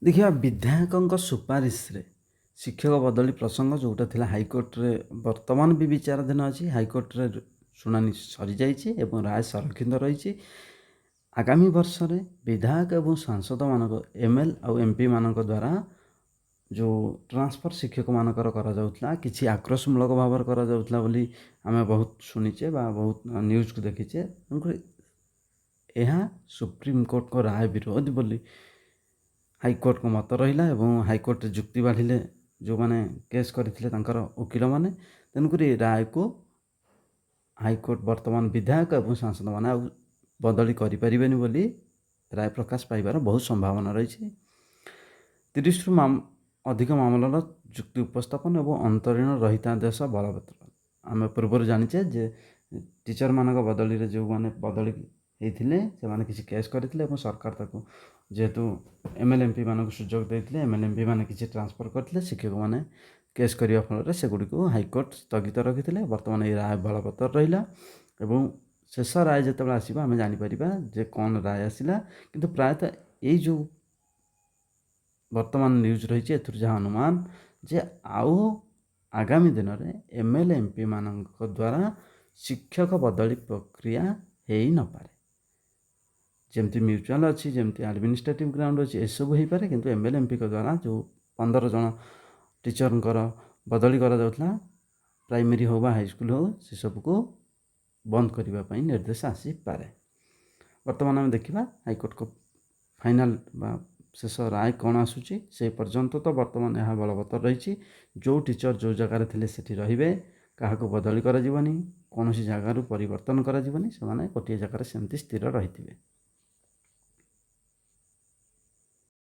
ଦେଖିବା ବିଧାୟକଙ୍କ ସୁପାରିଶରେ ଶିକ୍ଷକ ବଦଳି ପ୍ରସଙ୍ଗ ଯେଉଁଟା ଥିଲା ହାଇକୋର୍ଟରେ ବର୍ତ୍ତମାନ ବି ବିଚାରାଧୀନ ଅଛି। ହାଇକୋର୍ଟରେ ଶୁଣାଣି ସରିଯାଇଛି ଏବଂ ରାୟ ସଂରକ୍ଷିତ ରହିଛି। ଆଗାମୀ ବର୍ଷରେ ବିଧାୟକ ଏବଂ ସାଂସଦମାନଙ୍କ ଏମ୍ଏଲ୍ ଆଉ ଏମ୍ପି ମାନଙ୍କ ଦ୍ୱାରା ଯେଉଁ ଟ୍ରାନ୍ସଫର୍ ଶିକ୍ଷକମାନଙ୍କର କରାଯାଉଥିଲା କିଛି ଆକ୍ରୋଶମୂଳକ ଭାବରେ କରାଯାଉଥିଲା ବୋଲି ଆମେ ବହୁତ ଶୁଣିଛେ ବା ବହୁତ ନ୍ୟୁଜ୍କୁ ଦେଖିଛେ। ତେଣୁକରି ଏହା ସୁପ୍ରିମକୋର୍ଟଙ୍କ ରାୟ ବିରୋଧ ବୋଲି ହାଇକୋର୍ଟଙ୍କ ମତ ରହିଲା ଏବଂ ହାଇକୋର୍ଟରେ ଯୁକ୍ତି ବାଢ଼ିଲେ ଯେଉଁମାନେ କେସ୍ କରିଥିଲେ ତାଙ୍କର ଓକିଲମାନେ। ତେଣୁକରି ରାୟକୁ ହାଇକୋର୍ଟ ବର୍ତ୍ତମାନ ବିଧାୟକ ଏବଂ ସାଂସଦମାନେ ଆଉ ବଦଳି କରିପାରିବେନି ବୋଲି ରାୟ ପ୍ରକାଶ ପାଇବାର ବହୁତ ସମ୍ଭାବନା ରହିଛି। 30ରୁ ଅଧିକ ମାମଲାର ଯୁକ୍ତି ଉପସ୍ଥାପନ ଏବଂ ଅନ୍ତରୀଣ ରହିତାଦେଶ ବଳବତ୍ତର। ଆମେ ପୂର୍ବରୁ ଜାଣିଛେ ଯେ ଟିଚରମାନଙ୍କ ବଦଳିରେ ଯେଉଁମାନେ ବଦଳି ହେଇଥିଲେ ସେମାନେ କିଛି କେସ୍ କରିଥିଲେ ଏବଂ ସରକାର ତାକୁ ଯେହେତୁ ଏମ୍ଏଲ୍ ଏମ୍ପି ମାନଙ୍କୁ ସୁଯୋଗ ଦେଇଥିଲେ, ଏମ୍ଏଲ୍ ଏମ୍ପି ମାନେ କିଛି ଟ୍ରାନ୍ସଫର୍ କରିଥିଲେ, ଶିକ୍ଷକମାନେ କେସ୍ କରିବା ଫଳରେ ସେଗୁଡ଼ିକୁ ହାଇକୋର୍ଟ ସ୍ଥଗିତ ରଖିଥିଲେ। ବର୍ତ୍ତମାନ ଏହି ରାୟ ବଳବତ୍ତର ରହିଲା ଏବଂ ଶେଷ ରାୟ ଯେତେବେଳେ ଆସିବ ଆମେ ଜାଣିପାରିବା ଯେ କ'ଣ ରାୟ ଆସିଲା। କିନ୍ତୁ ପ୍ରାୟତଃ ଏଇ ଯେଉଁ ବର୍ତ୍ତମାନ ନ୍ୟୁଜ୍ ରହିଛି ଏଥିରୁ ଯାହା ଅନୁମାନ ଯେ ଆଉ ଆଗାମୀ ଦିନରେ ଏମ୍ଏଲ୍ ଏମ୍ପି ମାନଙ୍କ ଦ୍ୱାରା ଶିକ୍ଷକ ବଦଳି ପ୍ରକ୍ରିୟା ହେଇନପାରେ। ଯେମିତି ମ୍ୟୁଚୁଆଲ୍ ଅଛି, ଯେମିତି ଆଡ଼ମିନିଷ୍ଟ୍ରେଟିଭ୍ ଗ୍ରାଉଣ୍ଡ ଅଛି, ଏସବୁ ହେଇପାରେ, କିନ୍ତୁ ଏମ୍ଏଲ୍ ଏମ୍ପିଙ୍କ ଦ୍ୱାରା ଯେଉଁ 15 ଜଣ ଟିଚରଙ୍କର ବଦଳି କରାଯାଉଥିଲା ପ୍ରାଇମେରୀ ହେଉ ବା ହାଇସ୍କୁଲ ହେଉ ସେସବୁକୁ ବନ୍ଦ କରିବା ପାଇଁ ନିର୍ଦ୍ଦେଶ ଆସିପାରେ। ବର୍ତ୍ତମାନ ଆମେ ଦେଖିବା ହାଇକୋର୍ଟଙ୍କ ଫାଇନାଲ୍ ବା ଶେଷ ରାୟ କ'ଣ ଆସୁଛି। ସେହି ପର୍ଯ୍ୟନ୍ତ ତ ବର୍ତ୍ତମାନ ଏହା ବଳବତ୍ତର ରହିଛି। ଯେଉଁ ଟିଚର ଯେଉଁ ଜାଗାରେ ଥିଲେ ସେଠି ରହିବେ, କାହାକୁ ବଦଳି କରାଯିବନି, କୌଣସି ଜାଗାରୁ ପରିବର୍ତ୍ତନ କରାଯିବନି, ସେମାନେ ଗୋଟିଏ ଜାଗାରେ ସେମିତି ସ୍ଥିର ରହିଥିବେ।